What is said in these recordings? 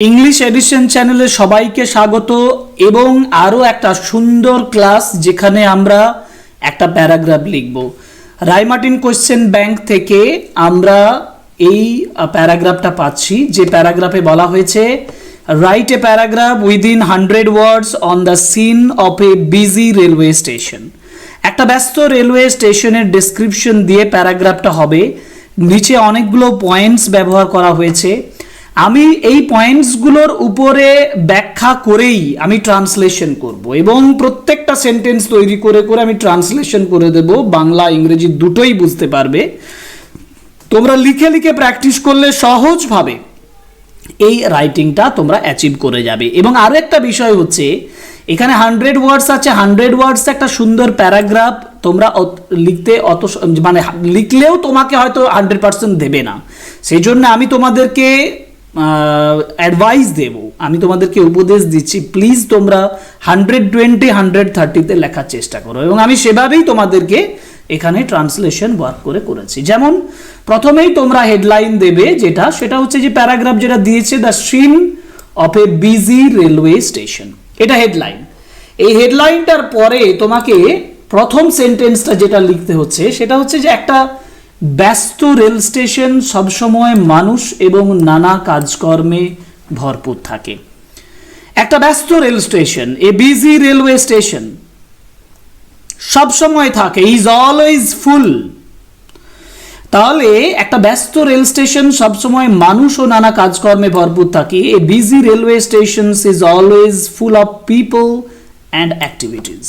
English edition চ্যানেলে সবাইকে স্বাগত এবং আরও একটা সুন্দর ক্লাস যেখানে আমরা একটা প্যারাগ্রাফ লিখব। রাইমার্টিন কোশ্চেন ব্যাংক থেকে আমরা এই প্যারাগ্রাফটা পাচ্ছি, যে প্যারাগ্রাফে বলা হয়েছে write a paragraph within 100 words on the scene of a busy railway station. একটা ব্যস্ত রেলওয়ে স্টেশনের ডেসক্রিপশন দিয়ে প্যারাগ্রাফটা হবে। নিচে অনেকগুলো পয়েন্টস ব্যবহার করা হয়েছে। আমি এই পয়েন্টসগুলোর উপরে ব্যাখ্যা করেই আমি ট্রান্সলেশন করব এবং প্রত্যেকটা সেন্টেন্স তৈরি করে করে আমি ট্রান্সলেশন করে দেব, বাংলা ইংরেজি দুটোই বুঝতে পারবে। তোমরা লিখে লিখে প্র্যাকটিস করলে সহজভাবে এই রাইটিংটা তোমরা অ্যাচিভ করে যাবে। এবং আরও একটা বিষয় হচ্ছে, এখানে 100 ওয়ার্ডস আছে, 100 ওয়ার্ডস একটা সুন্দর প্যারাগ্রাফ তোমরা লিখতে মানে লিখলেও তোমাকে হয়তো 100% দেবে না। সেই জন্য আমি তোমাদেরকে অ্যাডভাইস দেব, আমি তোমাদেরকে উপদেশ দিচ্ছি, প্লিজ তোমরা 120 130-তে লেখার চেষ্টা করো। এবং আমি সেভাবেই তোমাদেরকে এখানে ট্রান্সলেশন ওয়ার্ক করেছি। যেমন প্রথমেই তোমরা হেডলাইন দেবে, সেটা হচ্ছে যে প্যারাগ্রাফ যেটা দিয়েছে, the scene of a busy railway station, এটা হেডলাইন। এই হেডলাইনটার পরে তোমাকে প্রথম সেন্টেন্সটা যেটা লিখতে হচ্ছে সেটা হচ্ছে যে একটা ব্যস্ত রেল স্টেশন সবসময় মানুষ এবং নানা কাজকর্মে ভরপুর থাকে। একটা ব্যস্ত রেল স্টেশন, এ বিজি রেলওয়ে স্টেশন, সবসময় থাকে, ইজ অলওয়েজ ফুল। তাহলে একটা ব্যস্ত রেল স্টেশন সবসময় মানুষ ও নানা কাজকর্মে ভরপুর থাকে। A busy railway station is always full of people and activities.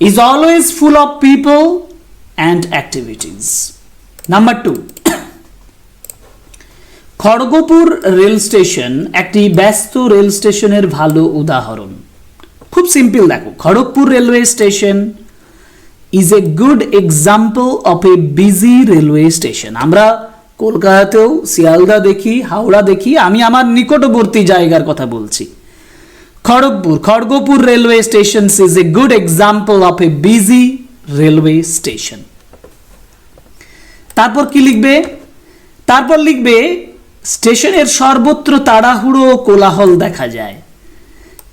Is always full of people and activities. Number 2, Kharagpur rail station একটি ব্যস্ত রেল স্টেশনের ভালো উদাহরণ। খুব সিম্পল, দেখো, Kharagpur railway station is a good example of a busy railway station. আমরা কলকাতাতেও শিয়ালদা দেখি, হাওড়া দেখি, আমি আমার নিকটবর্তী জায়গার কথা বলছি। Kharagpur railway station is a good example of a busy railway station. তারপর কি লিখবে? তারপর লিখবে স্টেশনের সর্বত্র তাড়াহুড়ো ও কোলাহল দেখা যায়।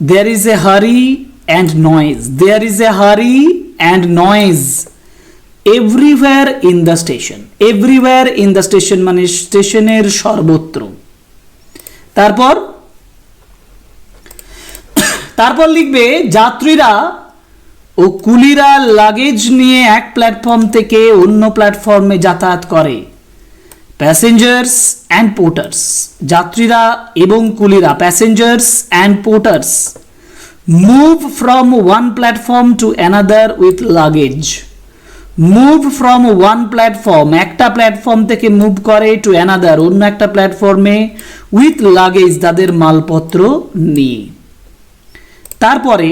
দেয়ার is a hurry and noise, there is a hurry and noise everywhere in the station. Everywhere in the station মানে স্টেশনের সর্বত্র। তারপর লিখবে যাত্রীরা ও কুলিরা লাগেজ নিয়ে এক প্ল্যাটফর্ম থেকে অন্য প্ল্যাটফর্মে যাতায়াত করে। প্যাসেঞ্জার্স অ্যান্ড পোর্টার্স, যাত্রীরা এবং কুলিরা, passengers and porters move from one platform to another with luggage. Move from one platform, একটা প্ল্যাটফর্ম থেকে মুভ করে, টু অ্যানাদার, অন্য একটা প্ল্যাটফর্মে, উইথ লাগেজ, তাদের মালপত্র নিয়ে। তারপরে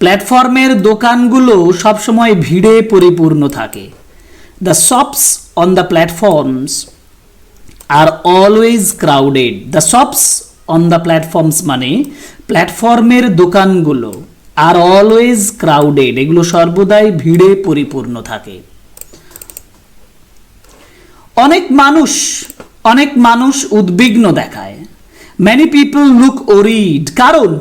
প্ল্যাটফর্মের দোকানগুলো সবসময় ভিড়ে পরিপূর্ণ থাকে। The shops on the platforms are always crowded. The shops on the platforms মানে প্ল্যাটফর্মের দোকানগুলো, আর অলওয়েজ ক্রাউডেড, এগুলো সর্বদাই ভিড়ে পরিপূর্ণ থাকে। অনেক মানুষ উদ্বিগ্ন দেখায়। Many people look worried, কারণ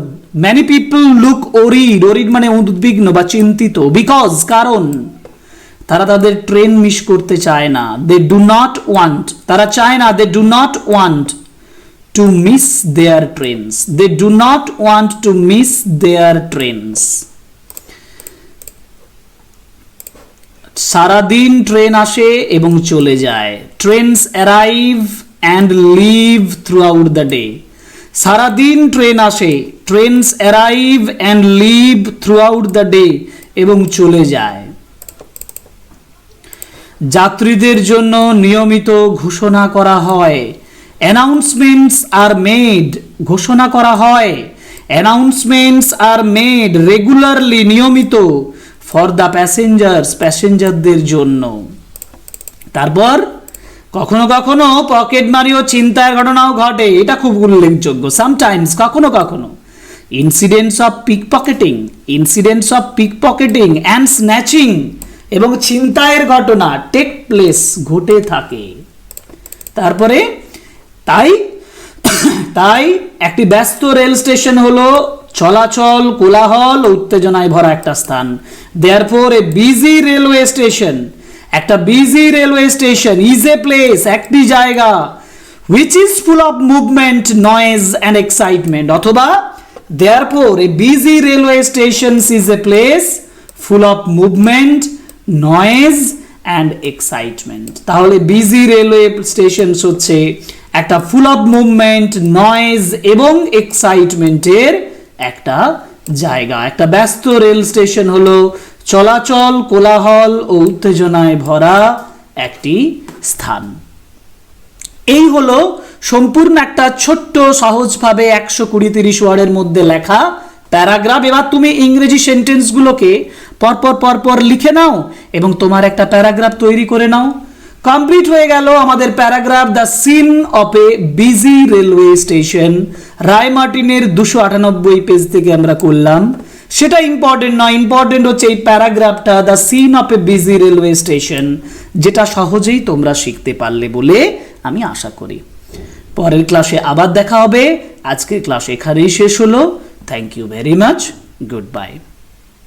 many people look worried মানে উদ্বিগ্ন বা চিন্তিত, বিকজ কারণ তারা তাদের ট্রেন মিস করতে চায় না। they do not want, তারা চায় না, they do not want to miss their trains, they do not want to miss their trains। সারাদিন ট্রেন আসে এবং চলে যায়। Trains arrive and leave throughout the day. সারাদিন ট্রেন আসে, trains arrive and leave throughout the day, এবং চলে যায়। যাত্রীদের জন্য নিয়মিত ঘোষণা করা হয়। অ্যানাউন্সমেন্টস আর মেড, ঘোষণা করা হয়। অ্যানাউন্সমেন্টস আর মেড রেগুলারলি, নিয়মিত, ফর দ্য প্যাসেঞ্জার্স, প্যাসেঞ্জারদের জন্য। তারপর কখনো কখনো পকেট মারি ও চিন্তার ঘটনাও ঘটে, এটা খুব উল্লেখযোগ্য। সামটাইমস, কখনো কখনো, incidents of pickpocketing and snatching, এবং ছিনতাইয়ের ঘটনা টেক প্লেস, ঘটে থাকে। তারপরে তাই তাই একটি ব্যস্ত রেল স্টেশন হলো চলাচল, কোলাহল ও উত্তেজনায় ভরা একটা স্থান। দেয়ারফর এ বিজি রেলওয়ে স্টেশন, একটা busy railway station is a place, একটি জায়গা, which is full of movement, noise and excitement, অথবা therefore a busy railway station is a place full of movement, noise and excitement। তাহলে busy railway station হচ্ছে একটা full of movement, noise এবং এক্সাইটমেন্টের একটা জায়গা। একটা ব্যস্ত রেল স্টেশন হলো চলাচল, কোলাহল ও উত্তেজনায় ভরা একটি স্থান। এই হলো সম্পূর্ণ একটা ছোট্ট সহজভাবে 120-30 ওয়ার্ডের মধ্যে লেখা প্যারাগ্রাফ। এবার তুমি ইংরেজি সেন্টেন্সগুলোকে পরপর লিখে নাও এবং তোমার একটা প্যারাগ্রাফ তৈরি করে নাও। কমপ্লিট হয়ে গেল আমাদের paragraph the scene of a busy railway station. রায়মার্টিনের 298 পেজ থেকে আমরা করলাম। সেটা ইম্পর্টেন্ট নয়, ইম্পর্টেন্ট হচ্ছে এই প্যারাগ্রাফটা the scene of a busy railway station, যেটা সহজেই তোমরা শিখতে পারলে বলে আমি আশা করি। পরের ক্লাসে আবার দেখা হবে। আজকের ক্লাস এখানেই শেষ হলো। Thank you very much, good bye.